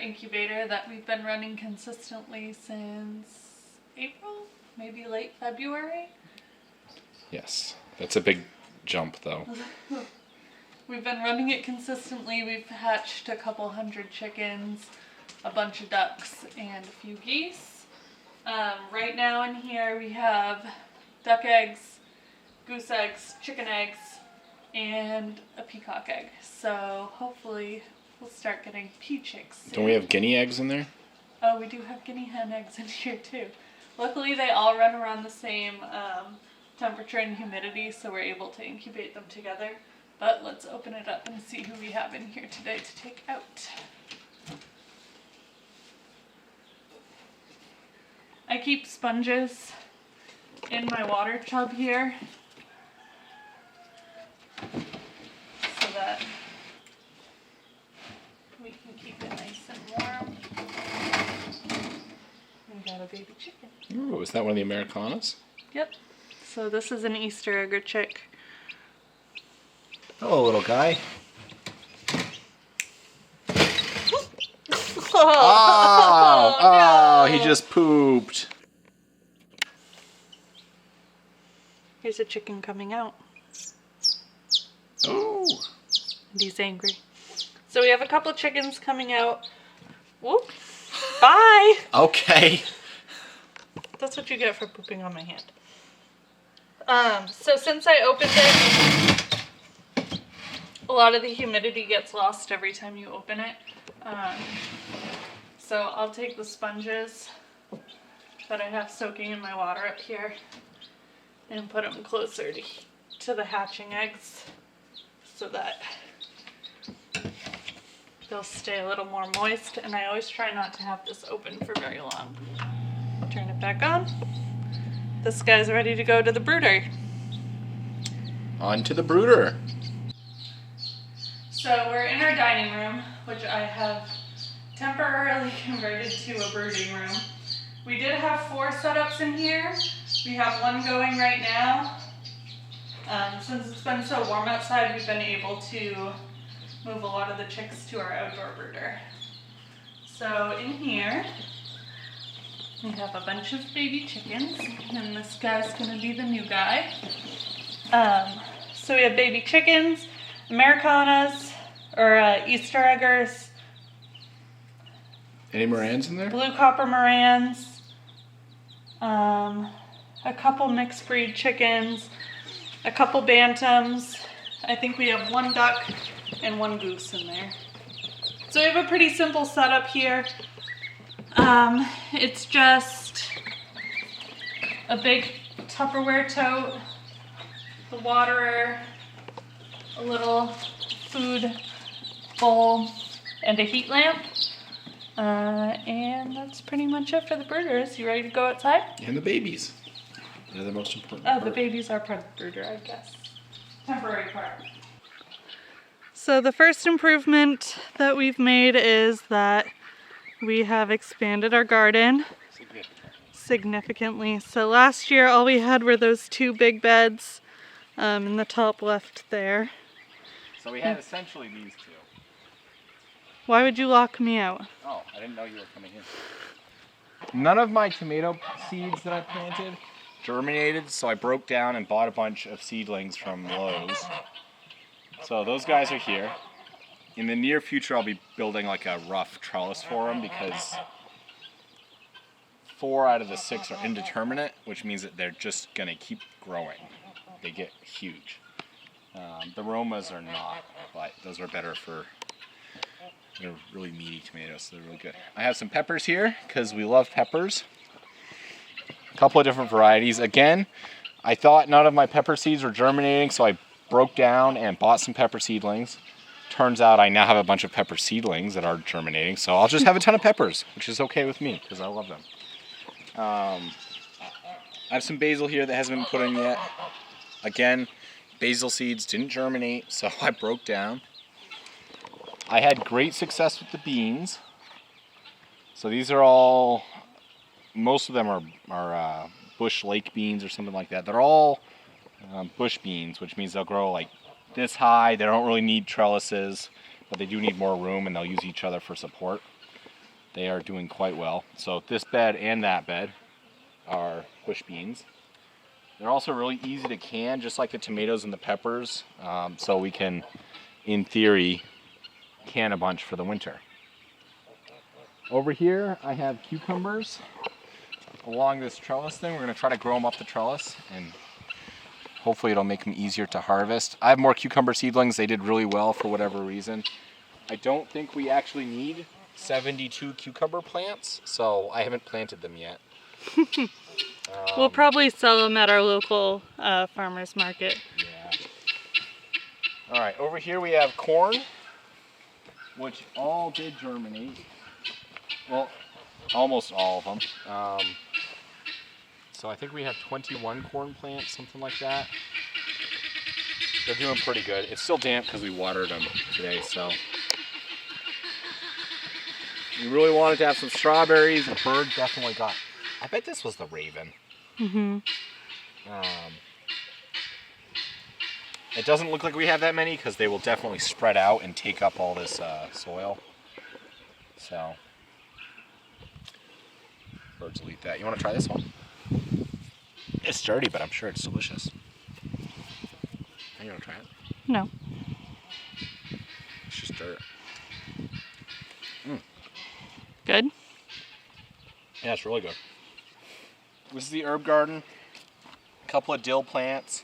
Incubator that we've been running consistently since April, maybe late February. Yes, that's a big jump though. We've been running it consistently. We've hatched a couple hundred chickens, a bunch of ducks, and a few geese. Right now in here we have duck eggs, goose eggs, chicken eggs, and a peacock egg. So hopefully we'll start getting pea chicks soon. Don't we have guinea eggs in there? Oh, we do have guinea hen eggs in here too. Luckily they all run around the same temperature and humidity, so we're able to incubate them together. But let's open it up and see who we have in here today to take out. I keep sponges in my water tub here so that we can keep it nice and warm. We got a baby chicken. Ooh, is that one of the Americanas? Yep. So this is an Easter egger chick. Hello, little guy. Oh, he just pooped. Here's a chicken coming out. Oh. And he's angry. So we have a couple chickens coming out. Whoop. Bye. Okay. That's what you get for pooping on my hand. So since I opened it, a lot of the humidity gets lost every time you open it. So I'll take the sponges that I have soaking in my water up here and put them closer to the hatching eggs so that they'll stay a little more moist. And I always try not to have this open for very long. Turn it back on. This guy's ready to go to the brooder. On to the brooder. So we're in our dining room, which I have temporarily converted to a brooding room. We did have 4 setups in here. We have one going right now. Since it's been so warm outside, we've been able to move a lot of the chicks to our outdoor brooder. So in here, we have a bunch of baby chickens, and this guy's gonna be the new guy. So we have baby chickens, Americanas, or Easter eggers. Any Morans in there? Blue copper Morans. A couple mixed breed chickens. A couple bantams. I think we have 1 duck and 1 goose in there. So we have a pretty simple setup here. It's just a big Tupperware tote, the waterer, a little food bowl, and a heat lamp. And that's pretty much it for the brooders. You ready to go outside? And the babies. They're the most important Oh, part. the babies are part of the brooder, I guess. Temporary part. So the first improvement that we've made is that we have expanded our garden significantly. So last year all we had were those 2 big beds in the top left there. So we had essentially these 2. Why would you lock me out? Oh, I didn't know you were coming in. None of my tomato seeds that I planted germinated, so I broke down and bought a bunch of seedlings from Lowe's. So those guys are here. In the near future, I'll be building like a rough trellis for them because 4 out of the 6 are indeterminate, which means that they're just going to keep growing. They get huge. The Romas are not, but those are better for, they're really meaty tomatoes, so they're really good. I have some peppers here because we love peppers. A couple of different varieties. Again, I thought none of my pepper seeds were germinating, so I broke down and bought some pepper seedlings. Turns out I now have a bunch of pepper seedlings that are germinating, so I'll just have a ton of peppers, which is okay with me because I love them. I have some basil here that hasn't been put in yet. Again, basil seeds didn't germinate, so I broke down. I had great success with the beans. So these are all, most of them are bush lake beans or something like that. They're all bush beans, which means they'll grow like this high. They don't really need trellises, but they do need more room, and they'll use each other for support. They are doing quite well. So this bed and that bed are bush beans. They're also really easy to can, just like the tomatoes and the peppers. So we can, in theory, can a bunch for the winter. Over here, I have cucumbers along this trellis thing. We're going to try to grow them up the trellis, and hopefully it'll make them easier to harvest. I have more cucumber seedlings. They did really well for whatever reason. I don't think we actually need 72 cucumber plants, so I haven't planted them yet. We'll probably sell them at our local farmer's market. Yeah. All right, over here we have corn, which all did germinate. Well, almost all of them. So I think we have 21 corn plants, something like that. They're doing pretty good. It's still damp because we watered them today, so. We really wanted to have some strawberries. The bird definitely got, I bet this was the raven. Mm-hmm. It doesn't look like we have that many because they will definitely spread out and take up all this soil. So, birds will eat that. You want to try this one? It's dirty, but I'm sure it's delicious. You want to try it? No. It's just dirt. Good? Yeah, it's really good. This is the herb garden. A couple of dill plants.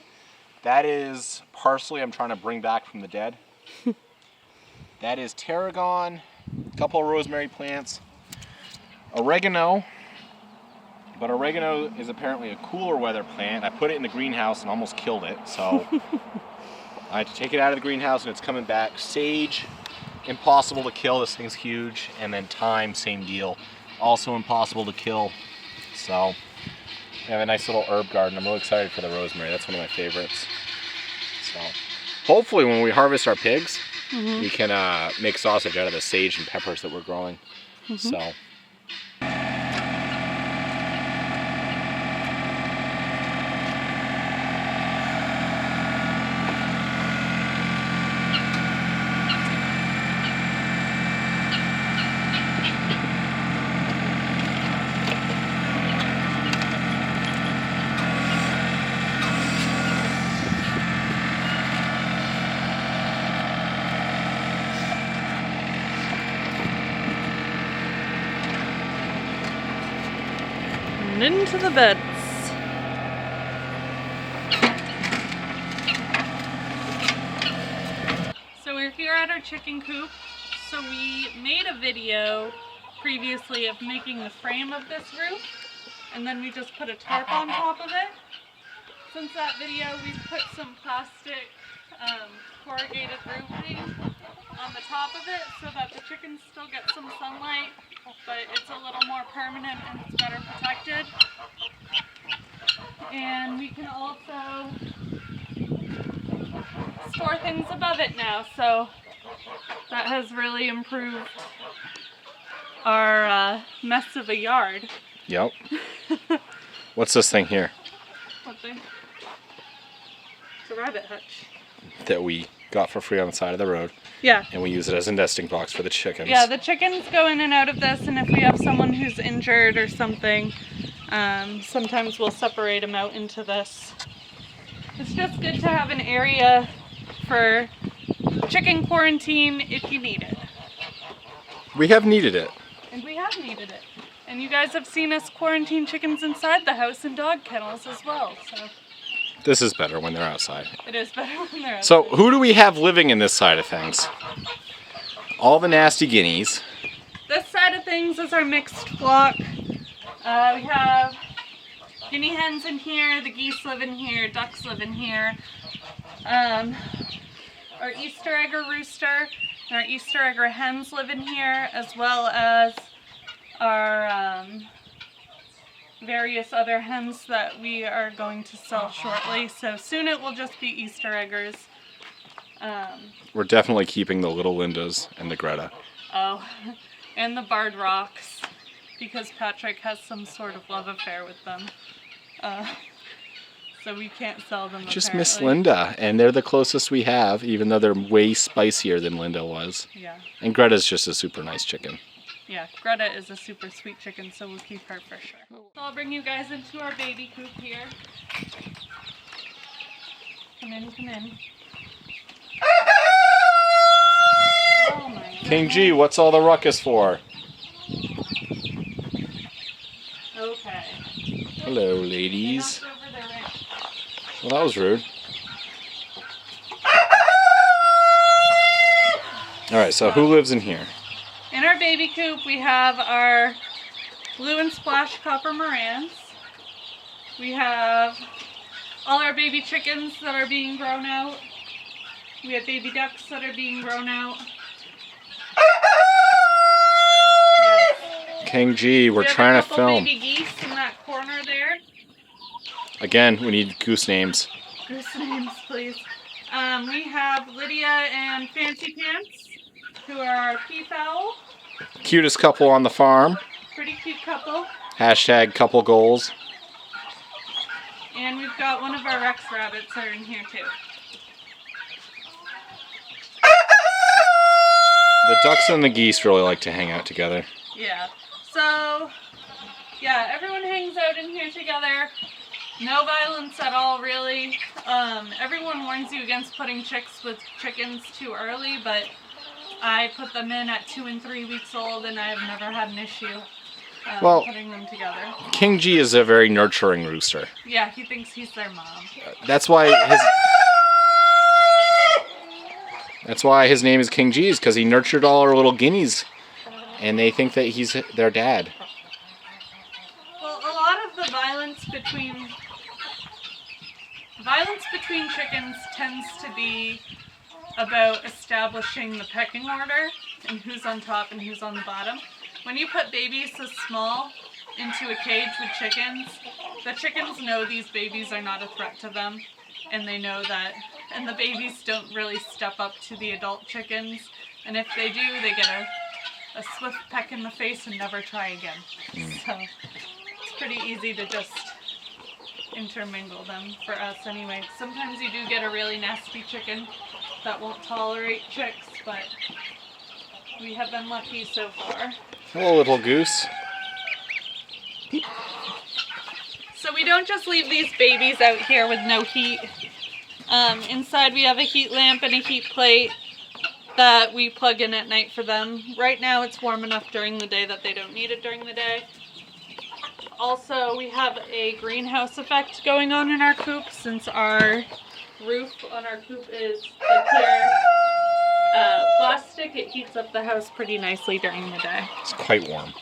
That is parsley I'm trying to bring back from the dead. That is tarragon. A couple of rosemary plants. Oregano. But oregano is apparently a cooler weather plant. I put it in the greenhouse and almost killed it. So I had to take it out of the greenhouse and it's coming back. Sage. Impossible to kill, this thing's huge. And then thyme, same deal, also impossible to kill. So we have a nice little herb garden. I'm really excited for the rosemary. That's one of my favorites. So hopefully when we harvest our pigs, we can make sausage out of the sage and peppers that we're growing. So And into the beds. So we're here at our chicken coop. So we made a video previously of making the frame of this roof, and then we just put a tarp on top of it. Since that video, we've put some plastic corrugated roofing on the top of it so that the chickens still get some sunlight, but it's a little more permanent and it's better protected. And we can also store things above it now, so that has really improved our mess of a yard. Yep. What's this thing here? What thing? It's a rabbit hutch. That we got for free on the side of the road. Yeah. And we use it as a nesting box for the chickens. Yeah, the chickens go in and out of this, and if we have someone who's injured or something, sometimes we'll separate them out into this. It's just good to have an area for chicken quarantine if you need it. We have needed it. And we have needed it. And you guys have seen us quarantine chickens inside the house in dog kennels as well. So This is better when they're outside. it is better when they're outside. So who do we have living in this side of things? All the nasty guineas. This side of things is our mixed flock. We have guinea hens in here, the geese live in here, ducks live in here. Our Easter egger rooster and our Easter egger hens live in here, as well as our various other hens that we are going to sell shortly. So soon it will just be Easter eggers. We're definitely keeping the little Lindas and the Greta. Oh, and the barred rocks, because Patrick has some sort of love affair with them. So we can't sell them. Just apparently. miss Linda, and they're the closest we have, even though they're way spicier than Linda was. Yeah. And Greta's just a super nice chicken. Yeah, Greta is a super sweet chicken, so we'll keep her for sure. So I'll bring you guys into our baby coop here. Come in, come in. Oh my King G, what's all the ruckus for? Okay. Hello, They ladies. knocked over their ranch. Well, that was rude. Alright, so who lives in here? In our baby coop, we have our blue and splash copper morans. We have all our baby chickens that are being grown out. We have baby ducks that are being grown out. King G, we're We have trying a to couple film. baby geese in that corner there. Again, we need goose names. Goose names, please. We have Lydia and Fancy Pants, who are our peafowl. Cutest couple on the farm. Pretty cute couple. Hashtag couple goals. And we've got one of our Rex rabbits are in here too. The ducks and the geese really like to hang out together. Yeah. So, yeah, everyone hangs out in here together. No violence at all, really. Everyone warns you against putting chicks with chickens too early, but I put them in at 2 and 3 weeks old, and I've never had an issue putting them together. King G is a very nurturing rooster. Yeah, he thinks he's their mom. That's why his name is King G, is because he nurtured all our little guineas, and they think that he's their dad. Well, a lot of the violence between chickens tends to be about establishing the pecking order and who's on top and who's on the bottom. When you put babies this small into a cage with chickens, the chickens know these babies are not a threat to them, and they know that, and the babies don't really step up to the adult chickens, and if they do, they get a swift peck in the face and never try again. So it's pretty easy to just intermingle them, for us anyway. Sometimes you do get a really nasty chicken that won't tolerate chicks, but we have been lucky so far. Hello, little goose. So we don't just leave these babies out here with no heat. Inside we have a heat lamp and a heat plate that we plug in at night for them. Right now it's warm enough during the day that they don't need it during the day. Also, we have a greenhouse effect going on in our coop, since our roof on our coop is a clear plastic. It heats up the house pretty nicely during the day. It's quite warm.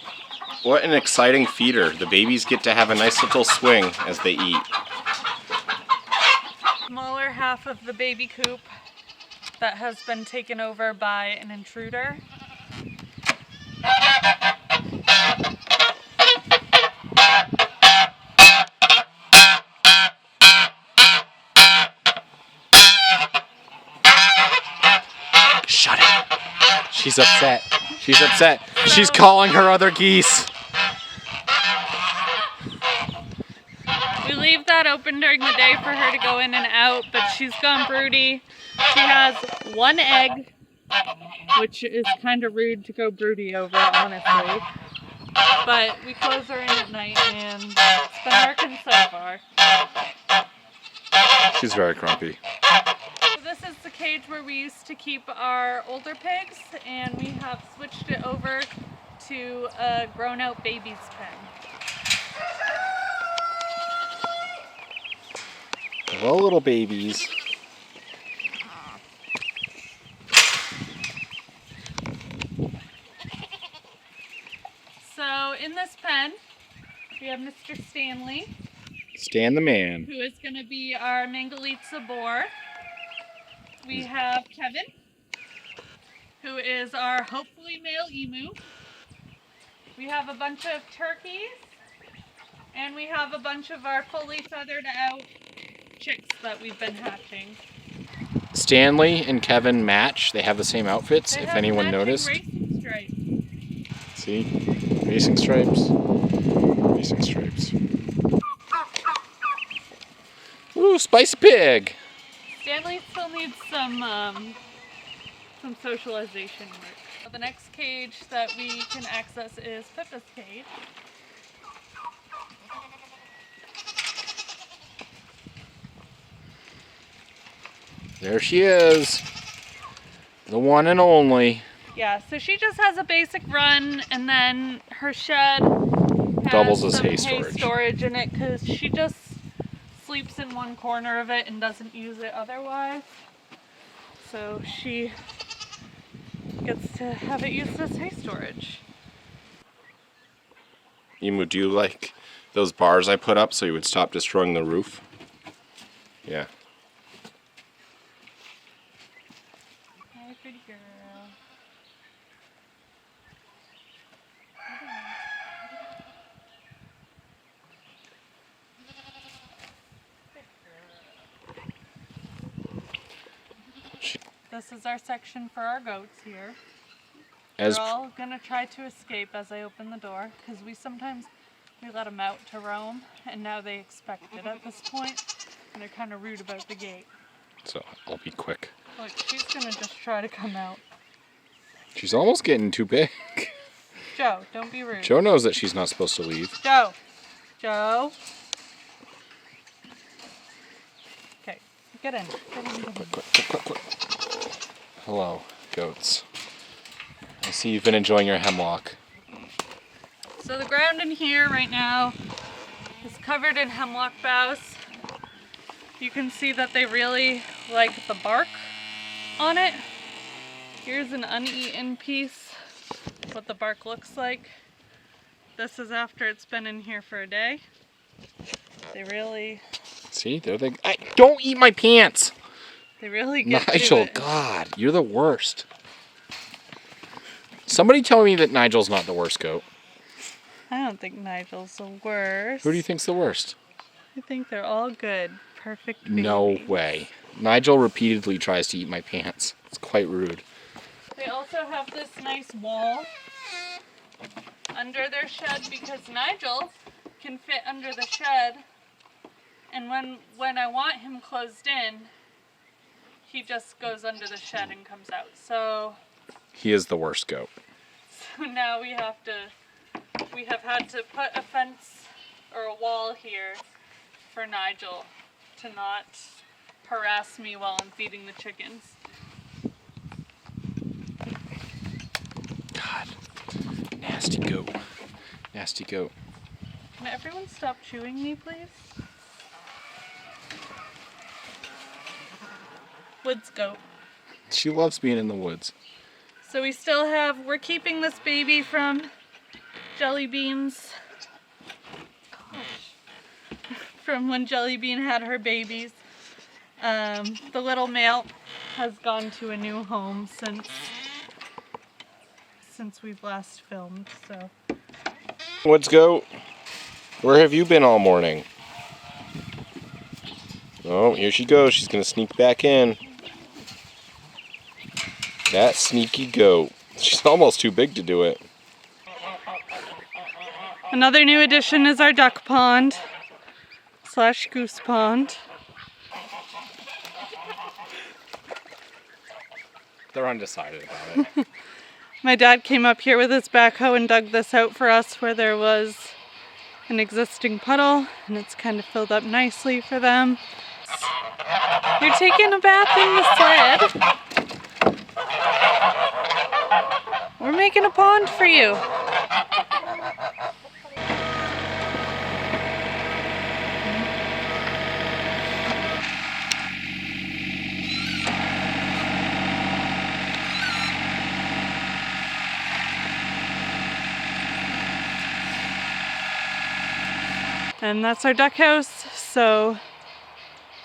What an exciting feeder. The babies get to have a nice little swing as they eat. Smaller half of the baby coop that has been taken over by an intruder. Shut it. She's upset. She's upset. She's calling her other geese. We leave that open during the day for her to go in and out, but she's gone broody. She has one egg, which is kind of rude to go broody over, honestly. But we close her in at night, and it's been working so far. She's very grumpy. So this is the cage where we used to keep our older pigs, and we have switched it over to a grown-out baby's pen. Hello, little babies. So in this pen, we have Mr. Stanley. Stan the man. Who is going to be our Mangalitsa boar. We have Kevin, who is our hopefully male emu. We have a bunch of turkeys, and we have a bunch of our fully feathered out chicks that we've been hatching. Stanley and Kevin match. They have the same outfits, if anyone noticed. Racing stripes. See? Racing stripes. Racing stripes. Ooh, spicy pig! Stanley still needs some socialization work. The next cage that we can access is Pippa's cage. There she is. The one and only. Yeah, so she just has a basic run, and then her shed has doubles as some hay storage in it because she just sleeps in one corner of it and doesn't use it otherwise. So she gets to have it used as hay storage. Emu, do you like those bars I put up so you would stop destroying the roof? Yeah. Hi, pretty girl. This is our section for our goats here. They're all gonna try to escape as I open the door because we let them out to roam, and now they expect it at this point, and they're kind of rude about the gate. So I'll be quick. Look, she's gonna just try to come out. She's almost getting too big. Joe, don't be rude. Joe knows that she's not supposed to leave. Joe. Joe. Okay, get in. Quick. Hello, goats. I see you've been enjoying your hemlock. So the ground in here right now is covered in hemlock boughs. You can see that they really like the bark on it. Here's an uneaten piece, what the bark looks like. This is after it's been in here for a day. They really... See, don't eat my pants! They really get Nigel, to it. God, you're the worst. Somebody tell me that Nigel's not the worst goat. I don't think Nigel's the worst. Who do you think's the worst? I think they're all good. Perfect babies. No way. Nigel repeatedly tries to eat my pants. It's quite rude. They also have this nice wall under their shed because Nigel can fit under the shed, and when I want him closed in, he just goes under the shed and comes out. So he is the worst goat. So now we have had to put a fence or a wall here for Nigel to not harass me while I'm feeding the chickens. God, nasty goat. Nasty goat. Can everyone stop chewing me, please? Woods goat. She loves being in the woods. So we're keeping this baby from Jelly Bean's, from when Jelly Bean had her babies. The little male has gone to a new home since we've last filmed, so. Woods goat, where have you been all morning? Oh, here she goes. She's gonna sneak back in. That sneaky goat. She's almost too big to do it. Another new addition is our duck pond / goose pond. They're undecided about it. My dad came up here with his backhoe and dug this out for us where there was an existing puddle, and it's kind of filled up nicely for them. You're taking a bath in the sled. We're making a pond for you. And that's our duck house, so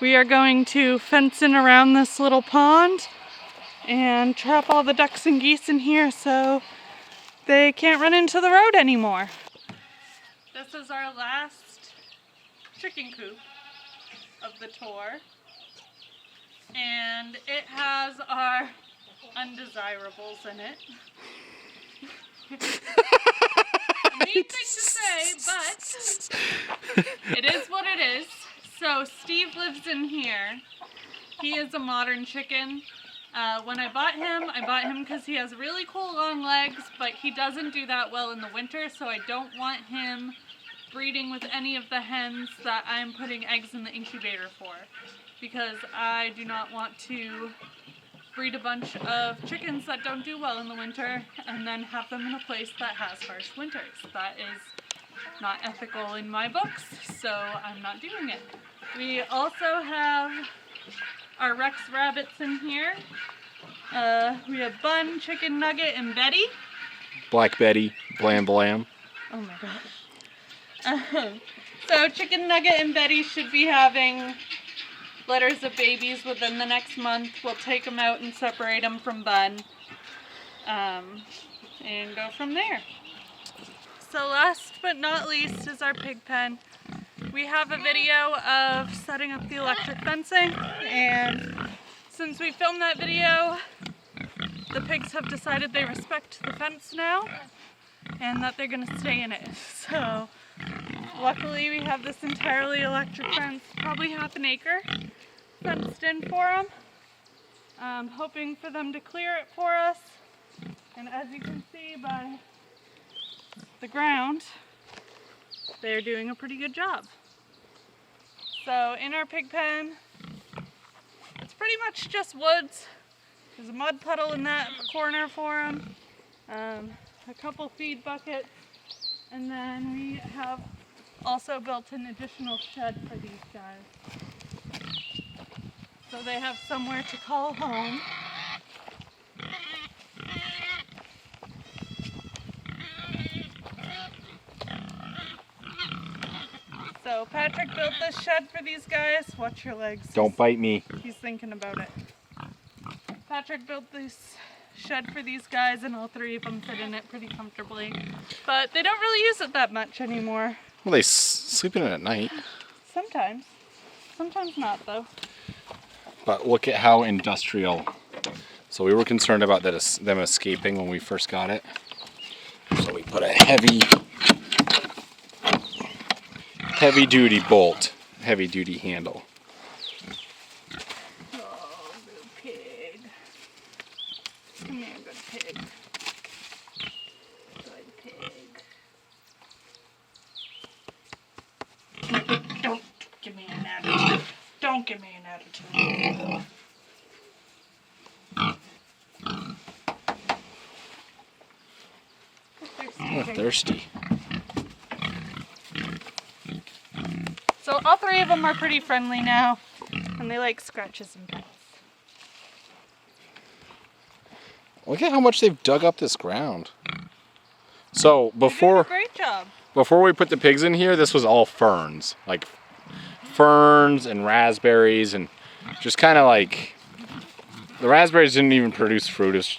we are going to fence in around this little pond and trap all the ducks and geese in here so they can't run into the road anymore. This is our last chicken coop of the tour, and it has our undesirables in it. Mean thing to say, but it is what it is. So Steve lives in here. He is a modern chicken. When I bought him because he has really cool long legs, but he doesn't do that well in the winter, so I don't want him breeding with any of the hens that I'm putting eggs in the incubator for, because I do not want to breed a bunch of chickens that don't do well in the winter and then have them in a place that has harsh winters. That is not ethical in my books, so I'm not doing it. We also have our Rex rabbits in here. We have Bun, Chicken Nugget, and Betty. Black Betty, Blam Blam. Oh my gosh. So Chicken Nugget and Betty should be having litters of babies within the next month. We'll take them out and separate them from Bun, and go from there. So last but not least is our pig pen. We have a video of setting up the electric fencing, and since we filmed that video, the pigs have decided they respect the fence now and that they're going to stay in it. So luckily we have this entirely electric fence, probably half an acre, fenced in for them. I'm hoping for them to clear it for us, and as you can see by the ground, they're doing a pretty good job. So in our pig pen, it's pretty much just woods. There's a mud puddle in that corner for them, a couple feed buckets, and then we have also built an additional shed for these guys, so they have somewhere to call home. So Patrick built this shed for these guys. Watch your legs. Don't bite me. He's thinking about it. Patrick built this shed for these guys, and all three of them fit in it pretty comfortably. But they don't really use it that much anymore. Well, they sleep in it at night. Sometimes. Sometimes not, though. But look at how industrial. So we were concerned about them escaping when we first got it. So we put a heavy duty bolt, heavy duty handle. Oh, good pig. Come here, good pig. Good pig. Don't give me an attitude. Don't give me an attitude. Oh, thirsty. So all three of them are pretty friendly now, and they like scratches and pets. Look at how much they've dug up this ground. So They're doing a great job. before we put the pigs in here, this was all ferns, like ferns and raspberries, and just kind of like, the raspberries didn't even produce fruit. It's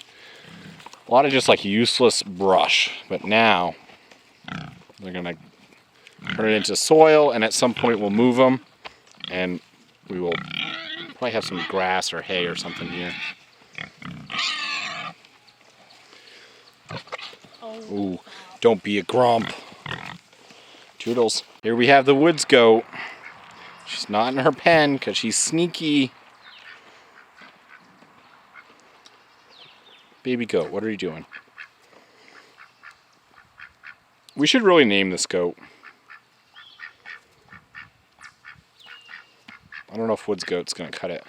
a lot of just like useless brush. But now they're gonna turn it into soil, and at some point we'll move them, and we will probably have some grass or hay or something here. Ooh, don't be a grump. Toodles. Here we have the woods goat. She's not in her pen because she's sneaky. Baby goat, what are you doing? We should really name this goat. I don't know if Woods Goat's gonna cut it.